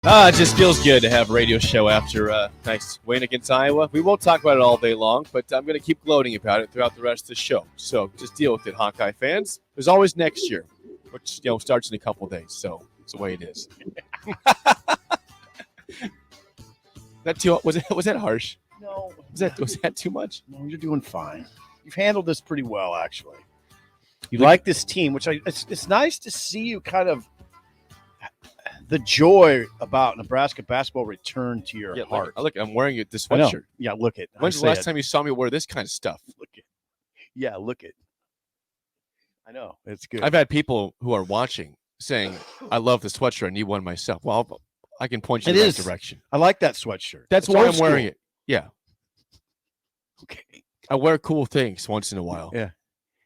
It just feels good to have a radio show after a nice win against Iowa. We won't talk about it all day long, but I'm going to keep gloating about it throughout the rest of the show. So just deal with it, Hawkeye fans. There's always next year, which starts in a couple days. So it's the way it is. Was that harsh? No. Was that too much? No, you're doing fine. You've handled this pretty well, actually. You like this team, which it's nice to see you kind of the joy about Nebraska basketball return to your heart. Look, I'm wearing this sweatshirt. Yeah, look it. When's the last time you saw me wear this kind of stuff? Look it. Yeah, look it. I know. It's good. I've had people who are watching saying, I love the sweatshirt. I need one myself. Well, I can point you in the right direction. I like that sweatshirt. That's why I'm wearing it. Yeah. Okay. I wear cool things once in a while. Yeah.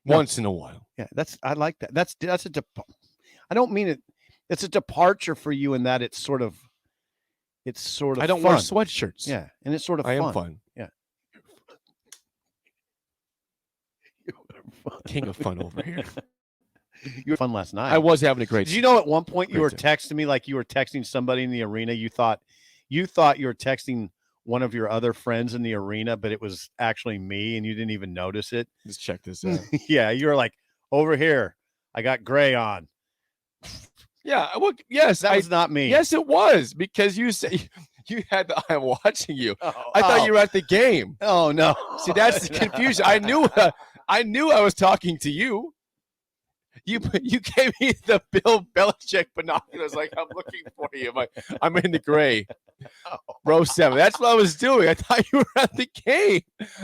Once in a while. Yeah, I like that. That's I don't mean it. It's a departure for you in that it's sort of I don't fun. wear sweatshirts. Yeah, and it's sort of fun. I am fun. Yeah. King of fun over here. You were fun last night. I was having a great. Did you know at one point you were texting me like you were texting somebody in the arena? You thought you were texting one of your other friends in the arena, but it was actually me, and you didn't even notice it. Let's check this out. Yeah, you were like, over here, I got gray on. Yeah, well, yes, that was not me. Yes, it was, because you say you had the I'm watching you. I thought you were at the game. Oh no! See, that's the confusion. I knew I was talking to you. You gave me the Bill Belichick binoculars, like I'm looking for you. I'm in the gray, row 7. That's what I was doing. I thought you were at the game.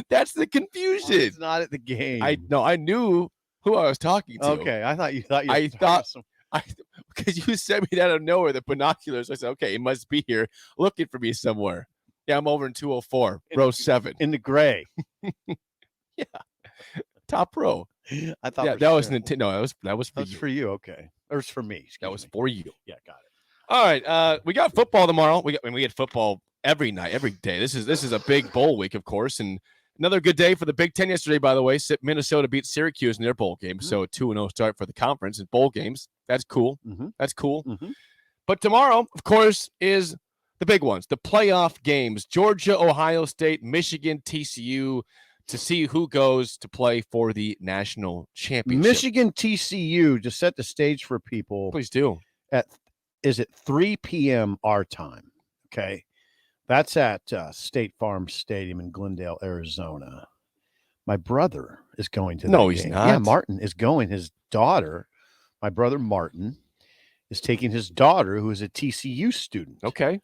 That's the confusion. It's not at the game. I knew who I was talking to. Okay, I thought because you sent me that out of nowhere, the binoculars. I said, okay, he must be here looking for me somewhere. Yeah, I'm over in 204, row 7. In the gray. Yeah. Top row. I thought that was Nintendo. That was for you. Okay. Or it's for me. That was for you. Yeah, got it. All right. We got football tomorrow. We get football every night, every day. This is a big bowl week, of course, and another good day for the Big Ten yesterday, by the way. Minnesota beat Syracuse in their bowl game, so 2-0 start for the conference and bowl games. That's cool. Mm-hmm. That's cool. Mm-hmm. But tomorrow, of course, is the big ones, the playoff games. Georgia, Ohio State, Michigan, TCU, to see who goes to play for the national championship. Michigan, TCU, to set the stage for people. Please do. Is it 3 p.m. our time? Okay. That's at State Farm Stadium in Glendale, Arizona. My brother is going to that No, he's game. not. Yeah, Martin is going. His daughter, my brother Martin, is taking his daughter, who is a TCU student. Okay.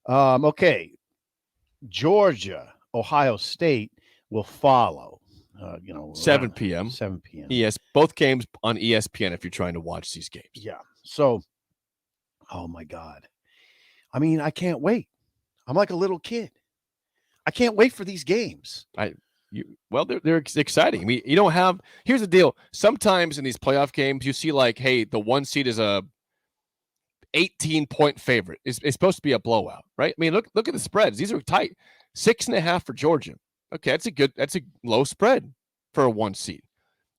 Okay. Georgia, Ohio State will follow. 7 p.m. 7 p.m. Yes, both games on ESPN if you're trying to watch these games. Yeah. So, oh my God. I mean, I can't wait. I'm like a little kid. I can't wait for these games. They're exciting. I mean, you don't have. Here's the deal. Sometimes in these playoff games, you see like, hey, the 1 seed is a 18-point favorite. It's supposed to be a blowout, right? I mean, look at the spreads. These are tight. 6.5 for Georgia. Okay, that's a low spread for a 1 seed.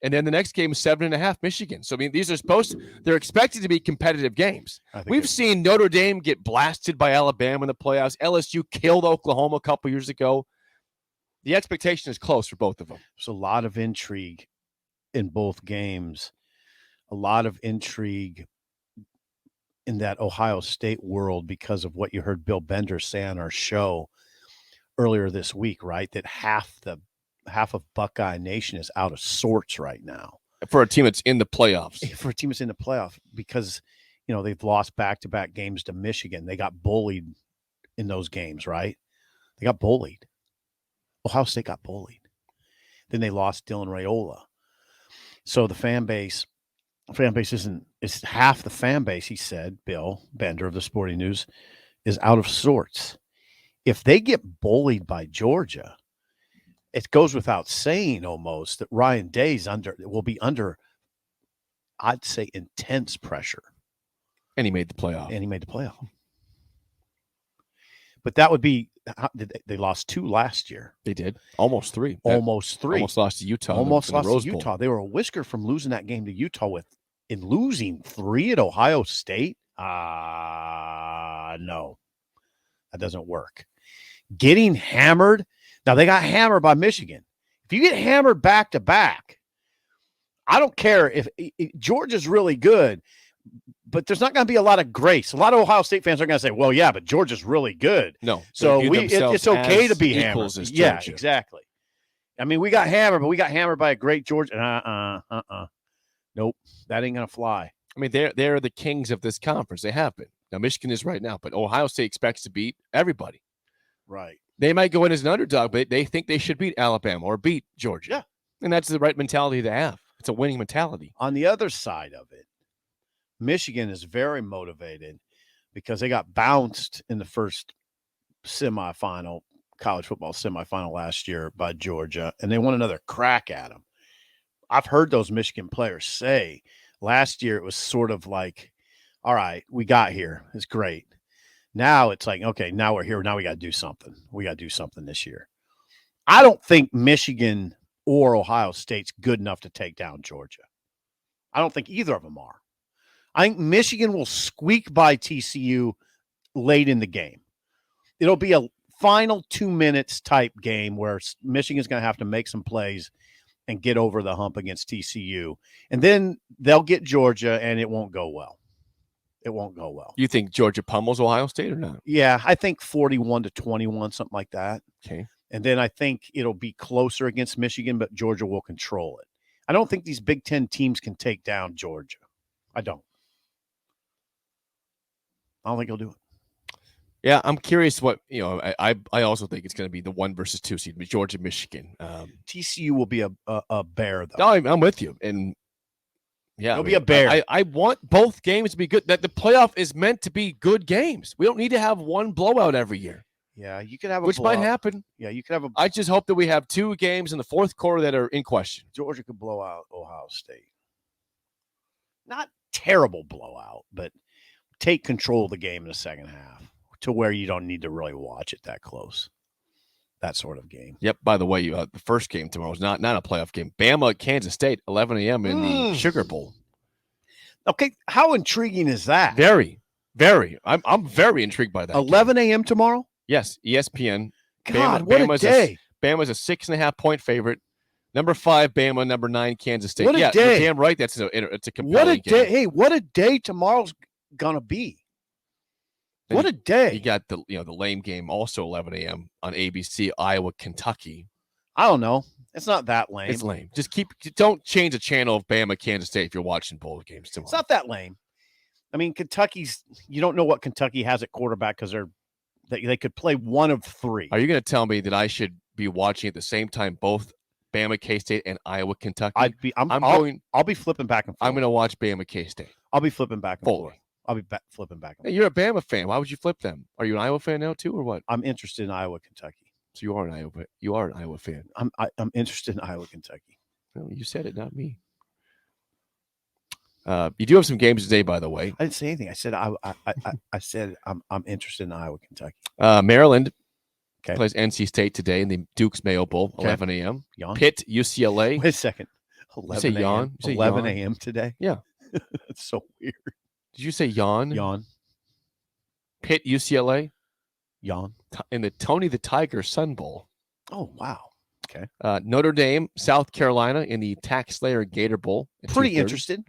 And then the next game is 7.5 Michigan. So I mean, they're expected to be competitive games. We've seen Notre Dame get blasted by Alabama in the playoffs. LSU killed Oklahoma a couple years ago. The expectation is close for both of them. There's a lot of intrigue in both games. A lot of intrigue in that Ohio State world because of what you heard Bill Bender say on our show earlier this week, right? That half of Buckeye Nation is out of sorts right now. For a team that's in the playoffs. For a team that's in the playoff because, they've lost back-to-back games to Michigan. They got bullied in those games, right? They got bullied. Ohio State got bullied. Then they lost Dylan Raiola. So the fan base it's half the fan base, he said, Bill Bender of the Sporting News, is out of sorts. If they get bullied by Georgia, it goes without saying almost that Ryan Day will be under, I'd say, intense pressure. And he made the playoff. But that would be, they lost 2 last year. They did. Almost 3. Almost lost to Utah. Almost lost to Utah. They were a whisker from losing that game to Utah in losing 3 at Ohio State. No, that doesn't work. Getting hammered. Now, they got hammered by Michigan. If you get hammered back to back, I don't care if Georgia's really good, but there's not going to be a lot of grace. A lot of Ohio State fans are going to say, well, yeah, but Georgia's really good. No. So it's okay to be hammered. Yeah, exactly. I mean, we got hammered, but we got hammered by a great Georgia. Nope, that ain't going to fly. I mean, they're the kings of this conference. They have been. Now, Michigan is right now, but Ohio State expects to beat everybody. Right. They might go in as an underdog, but they think they should beat Alabama or beat Georgia. Yeah. And that's the right mentality to have. It's a winning mentality. On the other side of it, Michigan is very motivated because they got bounced in the first semifinal, college football semifinal last year by Georgia, and they want another crack at them. I've heard those Michigan players say last year it was sort of like, all right, we got here. It's great. Now it's like, okay, now we're here. Now we got to do something. We got to do something this year. I don't think Michigan or Ohio State's good enough to take down Georgia. I don't think either of them are. I think Michigan will squeak by TCU late in the game. It'll be a final 2 minutes type game where Michigan's going to have to make some plays and get over the hump against TCU. And then they'll get Georgia, and it won't go well. It won't go well. You think Georgia pummels Ohio State or not? Yeah, I think 41-21, something like that. Okay. And then I think it'll be closer against Michigan, but Georgia will control it. I don't think these Big Ten teams can take down Georgia. I don't think he'll do it. Yeah, I'm curious what, I also think it's going to be the 1 versus 2 seed, Georgia, Michigan. TCU will be a bear, though. No, I'm with you. And yeah, it'll be a bear. I want both games to be good. That the playoff is meant to be good games. We don't need to have one blowout every year. Yeah, you could have a which blowout. might happen. Yeah, you could have a. I just hope that we have 2 games in the fourth quarter that are in question. Georgia could blow out Ohio State. Not terrible blowout, but take control of the game in the second half to where you don't need to really watch it that close. That sort of game. Yep. By the way, the first game tomorrow is not a playoff game. Bama, Kansas State, 11 a.m. in the Sugar Bowl. Okay, how intriguing is that? Very, very. I'm very intrigued by that. 11 a.m. tomorrow? Yes, ESPN. God, what a day. Bama's a 6.5-point favorite. Number 5, Bama. Number 9, Kansas State. What a day. You're damn right. It's a compelling What a day. game. Hey, what a day tomorrow's going to be. Then what a day. You got the lame game also 11 a.m. on ABC, Iowa, Kentucky. I don't know. It's not that lame. It's lame. Just don't change the channel of Bama, Kansas State if you're watching bowl games tomorrow. It's not that lame. I mean, you don't know what Kentucky has at quarterback because they could play one of 3. Are you going to tell me that I should be watching at the same time both Bama, K-State, and Iowa, Kentucky? I'll be flipping back and forth. I'm going to watch Bama, K-State. I'll be flipping back and forth. I'll be flipping back and forth. Hey, you're a Bama fan. Why would you flip them? Are you an Iowa fan now too, or what? I'm interested in Iowa, Kentucky. So you are an Iowa fan. I'm interested in Iowa, Kentucky. No, you said it, not me. You do have some games today, by the way. I didn't say anything. I said I said I'm interested in Iowa, Kentucky. Maryland plays NC State today in the Duke's Mayo Bowl, 11 a.m. Yawn. Pitt, UCLA. Wait a second. 11 a.m. 11 a.m. today? Yeah. That's so weird. Did you say yawn? Yawn. Pitt, UCLA? Yawn. In the Tony the Tiger Sun Bowl. Oh, wow. Okay. Notre Dame, South Carolina in the Tax Slayer Gator Bowl. Pretty interested.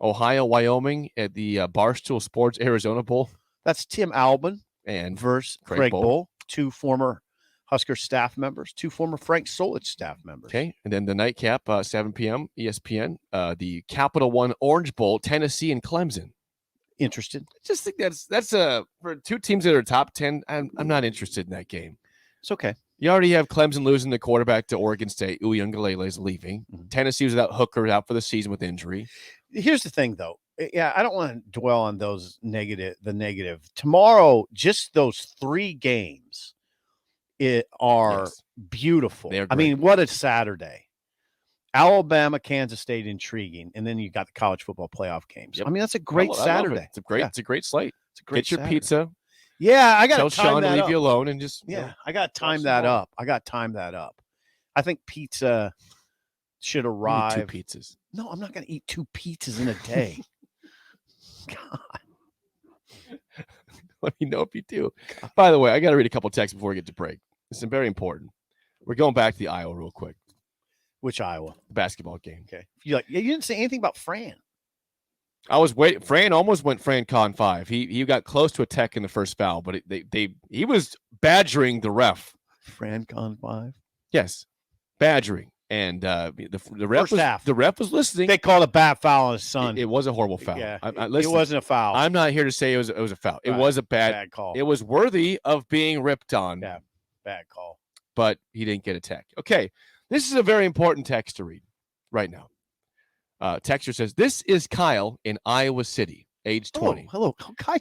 Ohio, Wyoming at the Barstool Sports Arizona Bowl. That's Tim Albin and versus Craig Bowl. 2 former Huskers staff members, 2 former Frank Solich staff members. Okay. And then the nightcap, 7 p.m., ESPN, the Capital One Orange Bowl, Tennessee and Clemson. Interested. I just think that's for 2 teams that are top 10. I'm not interested in that game. It's okay. You already have Clemson losing the quarterback to Oregon State. Uiagalelei is leaving. Mm-hmm. Tennessee was without Hooker, out for the season with injury. Here's the thing, though. Yeah, I don't want to dwell on the negative. Tomorrow, just those 3 games are beautiful. I mean, what a Saturday. Alabama, Kansas State, intriguing. And then you got the college football playoff games. Yep. I mean, that's a great Saturday. It's a great slate. It's a great Get your Saturday. Pizza. Yeah, I got to tell Sean to leave up. you alone and just I got to time that up. I think pizza should arrive. 2 pizzas. No, I'm not going to eat 2 pizzas in a day. God. Let me know if you do. By the way, I got to read a couple texts before we get to break. This is very important. We're going back to the Iowa real quick. Which Iowa? The basketball game. Okay. You didn't say anything about Fran. I was waiting. Fran almost went FranCon 5. He got close to a tech in the first foul, but he was badgering the ref. FranCon 5? Yes, badgering. And the ref was listening. They called a bad foul on his son. It was a horrible foul. Yeah, it wasn't a foul. I'm not here to say it was a foul. It was a bad call. It was worthy of being ripped on. Yeah, bad call. But he didn't get a tech. Okay, this is a very important text to read right now. Texter says, this is Kyle in Iowa City, age 20. Hello. Kyle,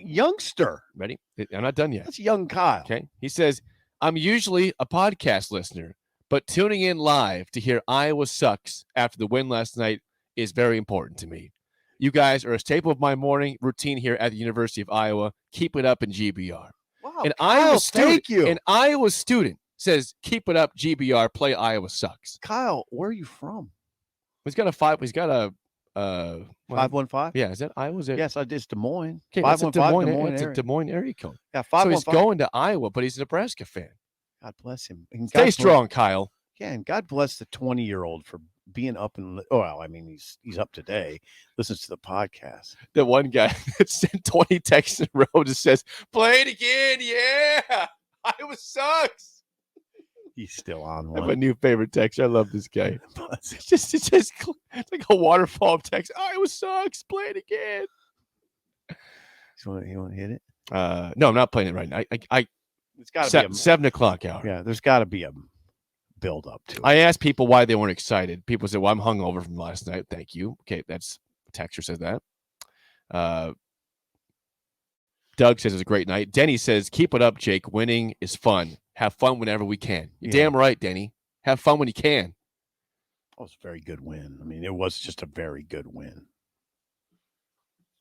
youngster. Ready? I'm not done yet. That's young Kyle. Okay. He says, I'm usually a podcast listener, but tuning in live to hear Iowa sucks after the win last night is very important to me. You guys are a staple of my morning routine here at the University of Iowa. Keep it up in GBR. Wow, An Kyle, thank you. An Iowa student says, keep it up, GBR, play Iowa sucks. Kyle, where are you from? He's got a 515? Yeah, is that Iowa? Yes, it's Des Moines. Okay, 515 it's a Des Moines area code. Yeah, 515. So he's going to Iowa, but he's a Nebraska fan. God bless him. And Stay strong, Kyle. Yeah, and God bless the 20-year-old for being up and he's up today. Listens to the podcast. The one guy that sent 20 texts in a row just says, "Play it again, yeah, Iowa sucks." He's still on I one. have a new favorite text. I love this guy. It's like a waterfall of text. Iowa sucks. Play it again. You want to hit it? No, I'm not playing it right now. It's got to be 7 o'clock hour. Yeah, there's got to be a build up to it. I asked people why they weren't excited. People said, "Well, I'm hungover from last night." Thank you. Okay, that's texter says that. Doug says it's a great night. Denny says, "Keep it up, Jake. Winning is fun. Have fun whenever we can." You're damn right, Denny. Have fun when you can. That was a very good win. I mean, it was just a very good win.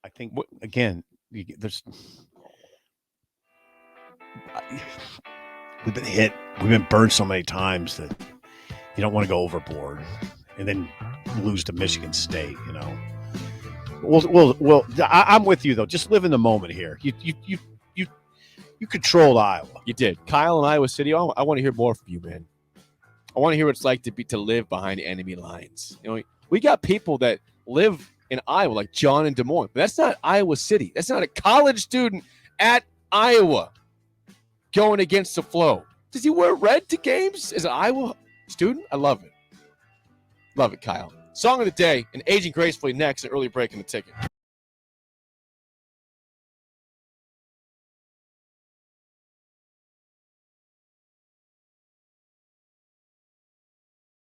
I think again, we've been hit. We've been burned so many times that you don't want to go overboard and then lose to Michigan State. You know. Well. I'm with you though. Just live in the moment here. You controlled Iowa. You did. Kyle in Iowa City. I want to hear more from you, man. I want to hear what it's like to live behind enemy lines. You know, we got people that live in Iowa, like John in Des Moines. But that's not Iowa City. That's not a college student at Iowa going against the flow. Does he wear red to games as an Iowa student? I love it. Love it, Kyle. Song of the day and aging gracefully next, an early break in the ticket.